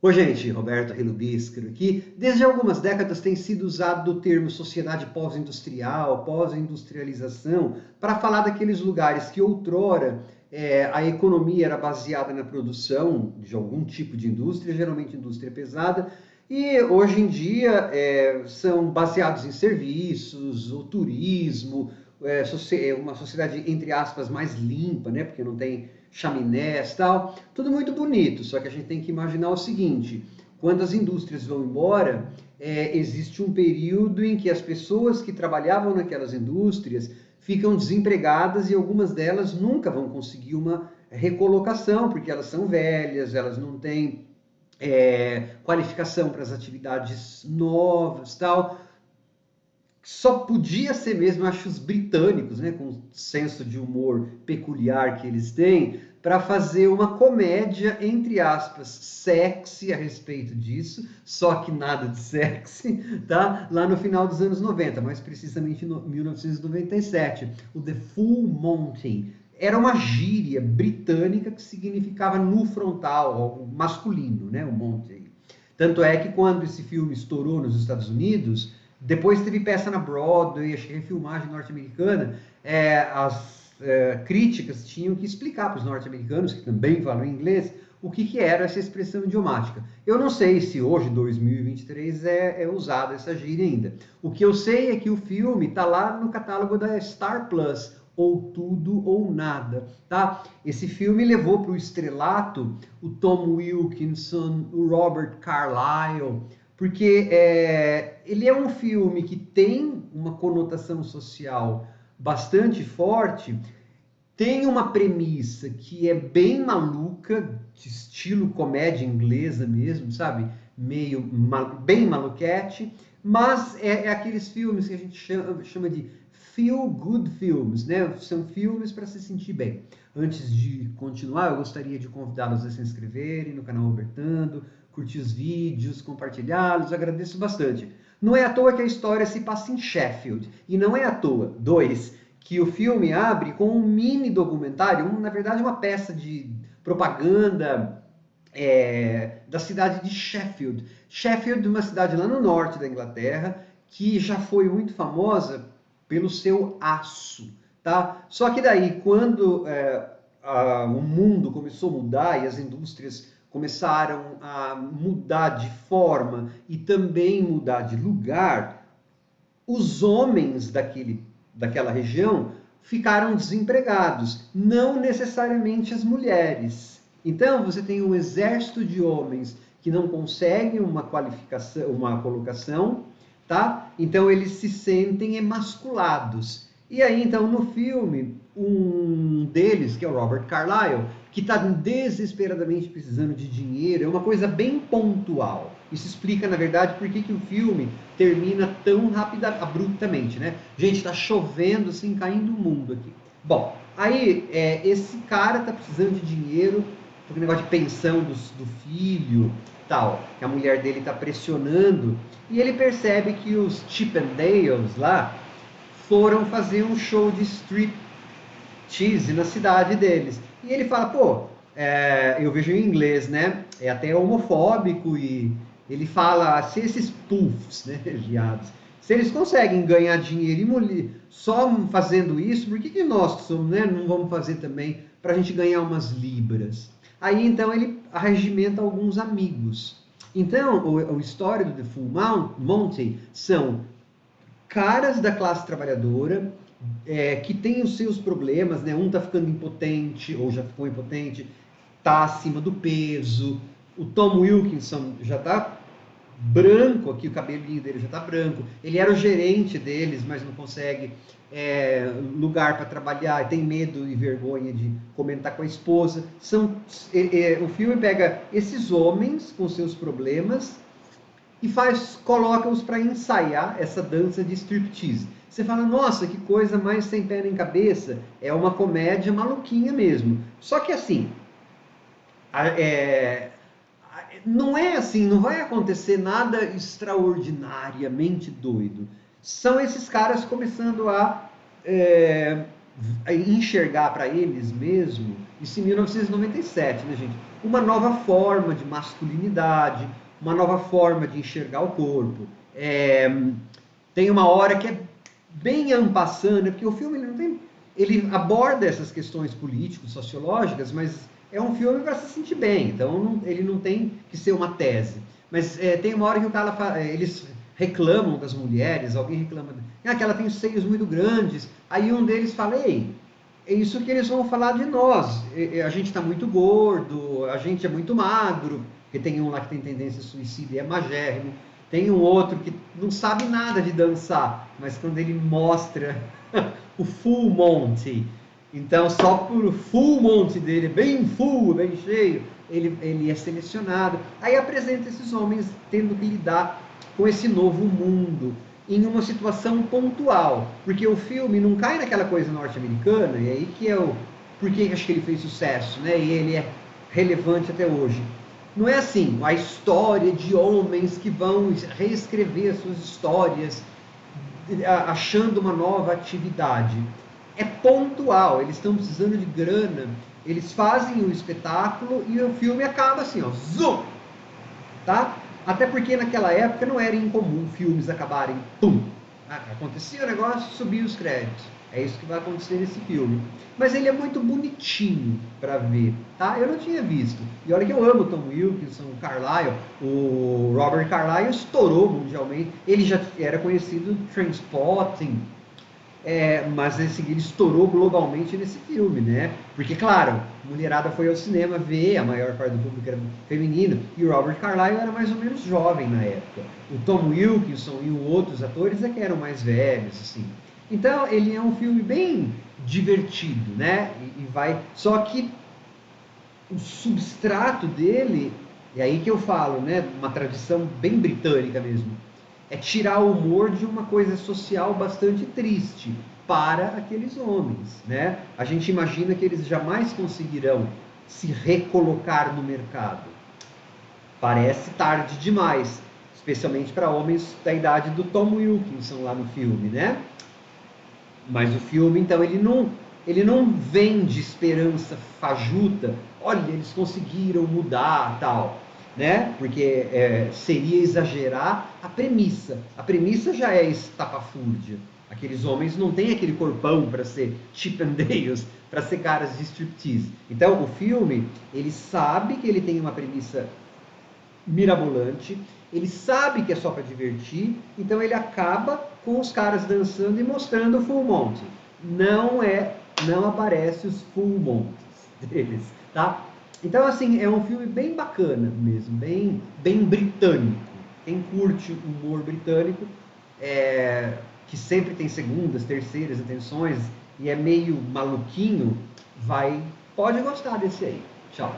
Oi, gente, Roberto Relubiscaro aqui. Desde algumas décadas tem sido usado o termo sociedade pós-industrial, pós-industrialização, para falar daqueles lugares que outrora a economia era baseada na produção de algum tipo de indústria, geralmente indústria pesada, e hoje em dia são baseados em serviços, o turismo, uma sociedade, entre aspas, mais limpa, né? Porque não tem chaminés e tal. Tudo muito bonito, só que a gente tem que imaginar o seguinte: quando as indústrias vão embora, existe um período em que as pessoas que trabalhavam naquelas indústrias ficam desempregadas e algumas delas nunca vão conseguir uma recolocação, porque elas são velhas, elas não têm qualificação para as atividades novas, tal. Só podia ser mesmo, acho, os britânicos, né, com o senso de humor peculiar que eles têm, para fazer uma comédia, entre aspas, sexy a respeito disso, só que nada de sexy, tá? Lá no final dos anos 90, mais precisamente em 1997, o The Full Monty. Era uma gíria britânica que significava nu frontal, algo masculino, né, o Monty. Tanto é que quando esse filme estourou nos Estados Unidos, depois teve peça na Broadway, acho que refilmagem norte-americana, as críticas tinham que explicar para os norte-americanos, que também falam inglês, o que era essa expressão idiomática. Eu não sei se hoje, 2023, é usada essa gíria ainda. O que eu sei é que o filme está lá no catálogo da Star Plus, ou tudo ou nada, tá? Esse filme levou para o estrelato o Tom Wilkinson, o Robert Carlyle, porque ele é um filme que tem uma conotação social bastante forte, tem uma premissa que é bem maluca, de estilo comédia inglesa mesmo, sabe? Meio bem maluquete, mas é aqueles filmes que a gente chama de feel good films, né? São filmes para se sentir bem. Antes de continuar, eu gostaria de convidá-los a se inscreverem no canal Robertando, curtir os vídeos, compartilhá-los, agradeço bastante. Não é à toa que a história se passa em Sheffield, e não é à toa, que o filme abre com um mini documentário, na verdade uma peça de propaganda da cidade de Sheffield. Sheffield é uma cidade lá no norte da Inglaterra, que já foi muito famosa pelo seu aço, tá? Só que daí, quando o mundo começou a mudar e as indústrias começaram a mudar de forma e também mudar de lugar, os homens daquela região ficaram desempregados, não necessariamente as mulheres. Então você tem um exército de homens que não conseguem uma qualificação, uma colocação, tá? Então eles se sentem emasculados. E aí então no filme um deles, que é o Robert Carlyle, que está desesperadamente precisando de dinheiro, é uma coisa bem pontual. Isso explica, na verdade, por que o filme termina tão abruptamente, né? Gente, tá chovendo, assim, caindo o mundo aqui. Bom, aí esse cara tá precisando de dinheiro, porque o negócio de pensão do filho, tal, que a mulher dele tá pressionando, e ele percebe que os Chippendales lá foram fazer um show de strip cheese na cidade deles. E ele fala, pô, eu vejo em inglês, né? É até homofóbico e ele fala, se esses puffs, né, viados, se eles conseguem ganhar dinheiro só fazendo isso, por que nós que somos, né, não vamos fazer também para a gente ganhar umas libras? Aí então ele arregimenta alguns amigos. Então, a história do The Full Monty são caras da classe trabalhadora que tem os seus problemas, né? Um tá ficando impotente, ou já ficou impotente, tá acima do peso. O Tom Wilkinson já tá branco aqui, o cabelinho dele já tá branco. Ele era o gerente deles, mas não consegue lugar para trabalhar, tem medo e vergonha de comentar com a esposa. O filme pega esses homens com seus problemas e coloca-os para ensaiar essa dança de striptease. Você fala, nossa, que coisa mais sem pé nem cabeça. É uma comédia maluquinha mesmo. Só que assim, é, não é assim, não vai acontecer nada extraordinariamente doido. São esses caras começando a enxergar para eles mesmo Isso em 1997, né, gente? Uma nova forma de masculinidade, uma nova forma de enxergar o corpo. Tem uma hora que é bem en passant, né? Porque o filme ele não tem, ele aborda essas questões políticas, sociológicas, mas é um filme para se sentir bem, então ele não tem que ser uma tese. Mas tem uma hora que o cara eles reclamam das mulheres, alguém reclama que ela tem os seios muito grandes, aí um deles fala, ei, é isso que eles vão falar de nós, a gente está muito gordo, a gente é muito magro, porque tem um lá que tem tendência suicida e é magérrimo, tem um outro que não sabe nada de dançar, mas quando ele mostra o full monty, então só por full monty dele, bem full, bem cheio, ele é selecionado. Aí apresenta esses homens tendo que lidar com esse novo mundo em uma situação pontual, porque o filme não cai naquela coisa norte-americana, e aí que é o porque acho que ele fez sucesso, né? E ele é relevante até hoje. Não é assim, a história de homens que vão reescrever suas histórias achando uma nova atividade. É pontual, eles estão precisando de grana, eles fazem o espetáculo e o filme acaba assim, ó, zoom, tá? Até porque naquela época não era incomum filmes acabarem, pum, acontecia o negócio, subia os créditos. É isso que vai acontecer nesse filme. Mas ele é muito bonitinho para ver, tá? Eu não tinha visto. E olha que eu amo Tom Wilkinson, o Carlyle, o Robert Carlyle estourou mundialmente. Ele já era conhecido do Trainspotting, mas ele estourou globalmente nesse filme, né? Porque, claro, a mulherada foi ao cinema ver, a maior parte do público era feminino, e o Robert Carlyle era mais ou menos jovem na época. O Tom Wilkinson e os outros atores é que eram mais velhos, assim. Então, ele é um filme bem divertido, né? Só que o substrato dele, é aí que eu falo, né? Uma tradição bem britânica mesmo, é tirar o humor de uma coisa social bastante triste para aqueles homens, né? A gente imagina que eles jamais conseguirão se recolocar no mercado. Parece tarde demais, especialmente para homens da idade do Tom Wilkinson lá no filme, né? Mas o filme, então, ele não vende esperança fajuta. Olha, eles conseguiram mudar, tal, né? Porque seria exagerar a premissa. A premissa já é estapafúrdia. Aqueles homens não têm aquele corpão para ser Chip and Dales, para ser caras de striptease. Então, o filme, ele sabe que ele tem uma premissa mirabolante, ele sabe que é só para divertir, então ele acaba com os caras dançando e mostrando o full monty. Não aparece os full monties deles, tá? Então, assim, é um filme bem bacana mesmo, bem britânico. Quem curte o humor britânico, que sempre tem segundas, terceiras intenções e é meio maluquinho, pode gostar desse aí. Tchau.